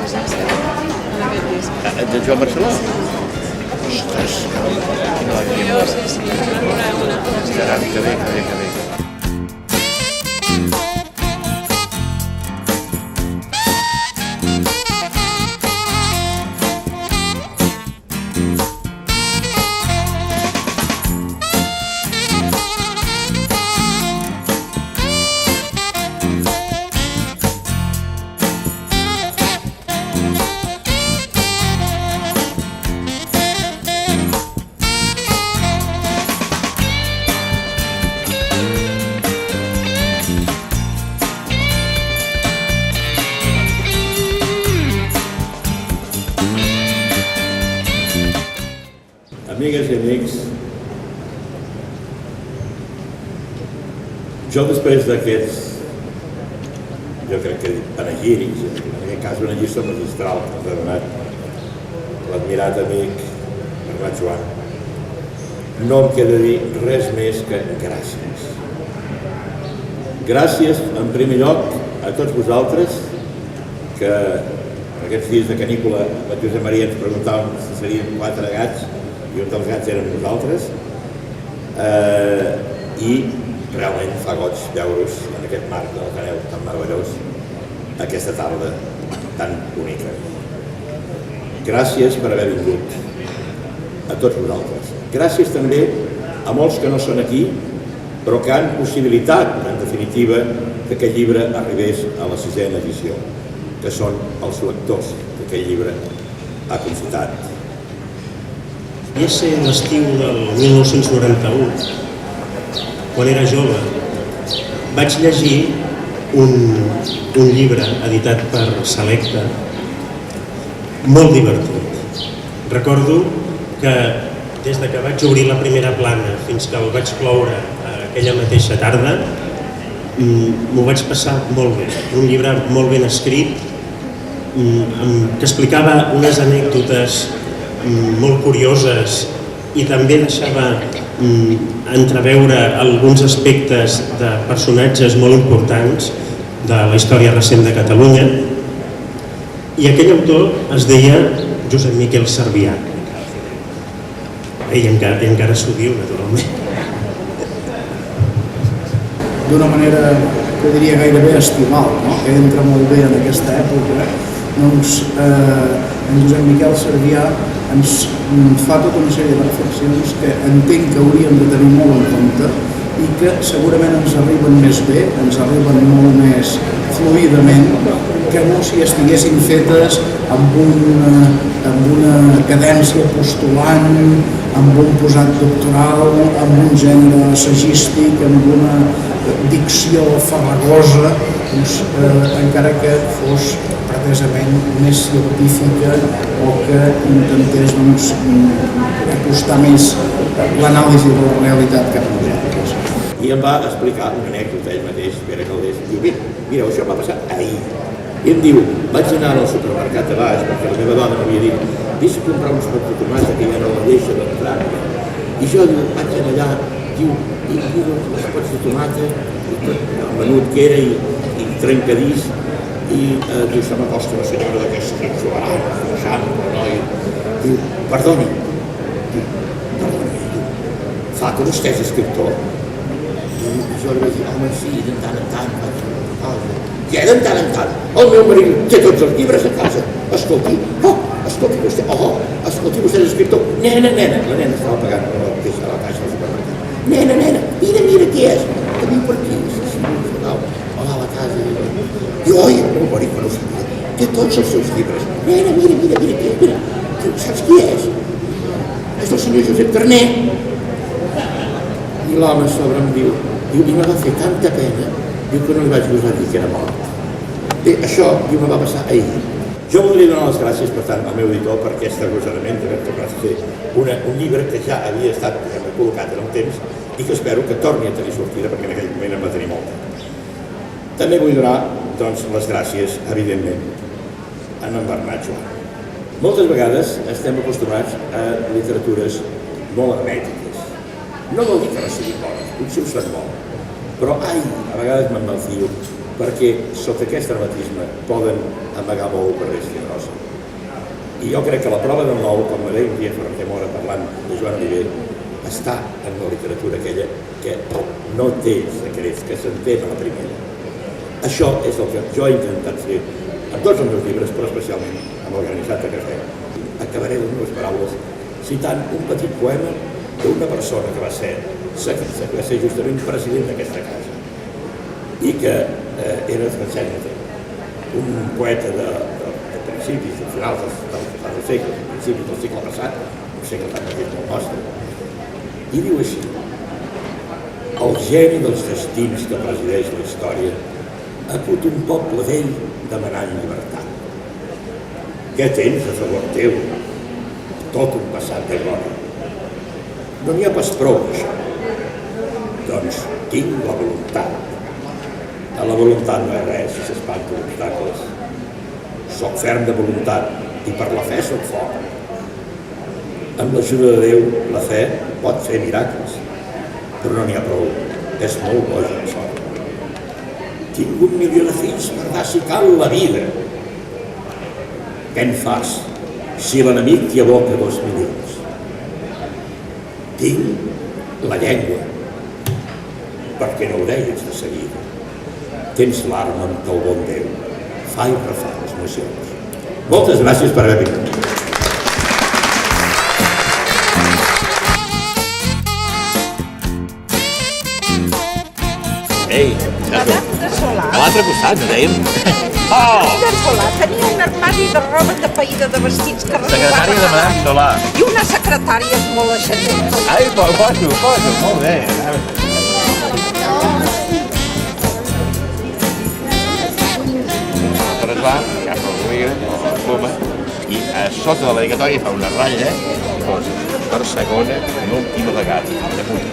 presenciat en aquest disc. De Joan Barceló? Ostres, quina Jo sí, una. caram, que bé. Amigues i amics, jo després d'aquests, jo crec que panegírics, en aquest cas una lliçó magistral que ens ha donat l'admirat amic Bernat Joan, no em queda dir res més que gràcies. Gràcies, en primer lloc, a tots vosaltres que aquests dies de canícula el Josep Maria ens preguntàvem si serien 4 gats i un dels gats érem nosaltres, i realment fa goig veure-us en aquest marc del Canel tan meravellós aquesta tarda tan única. Gràcies per haver vingut a tots vosaltres. Gràcies també a molts que no són aquí però que han possibilitat, en definitiva, que aquest llibre arribés a la 6a edició, que són els lectors que aquest llibre ha concitat. Devia ser l'estiu del 1991, quan era jove. Vaig llegir un llibre editat per Selecta, molt divertit. Recordo que des de que vaig obrir la primera plana fins que el vaig cloure aquella mateixa tarda, m'ho vaig passar molt bé. Un llibre molt ben escrit, que explicava unes anècdotes molt curioses i també deixava entreveure alguns aspectes de personatges molt importants de la història recent de Catalunya. I aquell autor es deia Josep Miquel Servià. I encara s'ho diu, naturalment. D'una manera, que diria gairebé estival, que entra molt bé en aquesta època, doncs en Josep Miquel Servià ens fa tota una sèrie de reflexions que entenc que hauríem de tenir molt en compte i que segurament ens arriben més bé, ens arriben molt més fluidament que no si estiguessin fetes amb una cadència postulant, amb un posat doctoral, amb un gènere assagístic, amb una dicció farragosa, doncs, encara que fos pretesament més científica o que intentés acostar més l'anàlisi de la realitat cap a nosaltres. I em va explicar una anècdota ell mateix, Pere Caldés, i diu, mira, això va passar ahir. I em diu, vaig anar al supermercat de baix perquè la meva dona m'havia dit, vés a comprar uns pocs de tomata que hi ha a la lleixa d'entrar. I jo vaig anar allà, diu, i miro els pocs de tomata, el menut que era i trencadís, i diu, se m'acosta una senyora d'aquesta que exuberant, forçant, no? I diu, perdoni, fa que vostè és escriptor. I jo li vaig dir, home, sí, de tant en tant, vaig fer una cosa. Què, de tant en tant? El meu marit té tots els llibres a casa. Escolti, escolti, vostè és escriptor. Nena, la nena estava pagant la queixa a la caixa del supermercat. Nena, mira qui és. Que viu per aquí. Sí, hola, a la casa. I oi, el meu marit, no ho sabia, té tots els seus llibres. Nena, mira. Saps qui és? És el senyor Josep Carner. I l'home a sobre em diu, i me va fer tanta pena, diu que no li vaig gosar dir que era mort. Bé, això, diu, me va passar ahir. Jo voldria donar les gràcies, per tant, al meu editor per aquest agosarament d'haver tornat a fer un llibre que ja havia estat col·locat en el temps i que espero que torni a tenir sortida perquè en aquell moment em va tenir molta. També vull donar, doncs, les gràcies, evidentment, a en Bernat Joan. Moltes vegades estem acostumats a literatures molt hermètiques. No vol dir que no siguin bones, potser ho són molt, però a vegades me'n malfio perquè sota aquest dramatisme poden amagar molt per bèstia grossa. I jo crec que la prova del nou, com deia un dia Ferrer Mora parlant de Joan Oliver, està en la literatura aquella que no té secrets, que s'entén a la primera. Això és el que jo he intentat fer en tots els meus llibres, però especialment amb el Granissat de Cafè. Acabaré les meves paraules citant un petit poema d'una persona que va ser justament president d'aquesta casa i que era Francesc Maté, un poeta de principis, de finals del segle, principis del segle passat, un segle tan mateix del nostre, i diu així: el geni dels destins que presideix la història acut un poble vell demanant llibertat. Què tens a favor teu? Tot un passat de glòria. No n'hi ha pas prou d'això. Doncs tinc la voluntat. A la voluntat no és res si s'espanten obstacles. Soc ferm de voluntat i per la fe soc fort. Amb l'ajuda de Déu, la fe pot fer miracles, però no n'hi ha prou. És molt boja la sort. Tinc 1 milió de fills per dar si cal la vida. Què en fas si l'enemic t'hi aboca 2 milions? Tinc la llengua. Per què no ho deies de seguida? Tens l'arma amb el bon Déu. Fa i refà les nacions. Moltes gràcies per haver vingut. Ei, Madame de Solà. a l'altre costat, no dèiem? Madame de Solà tenia un armari de roba tapaïda de vestits que Secretària de Madame Solà. I una secretària molt aixecada. Ai, poso, molt bé. Aleshores va, agafa el bolígraf, la ploma, i a sota de la dedicatòria fa una ratlla i posa per segona i última vegada. Damunt.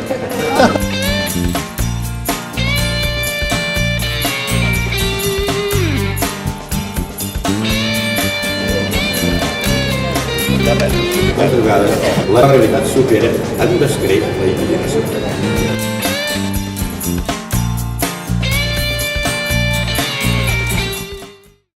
Altres vegades la realitat supera en descret la imaginació.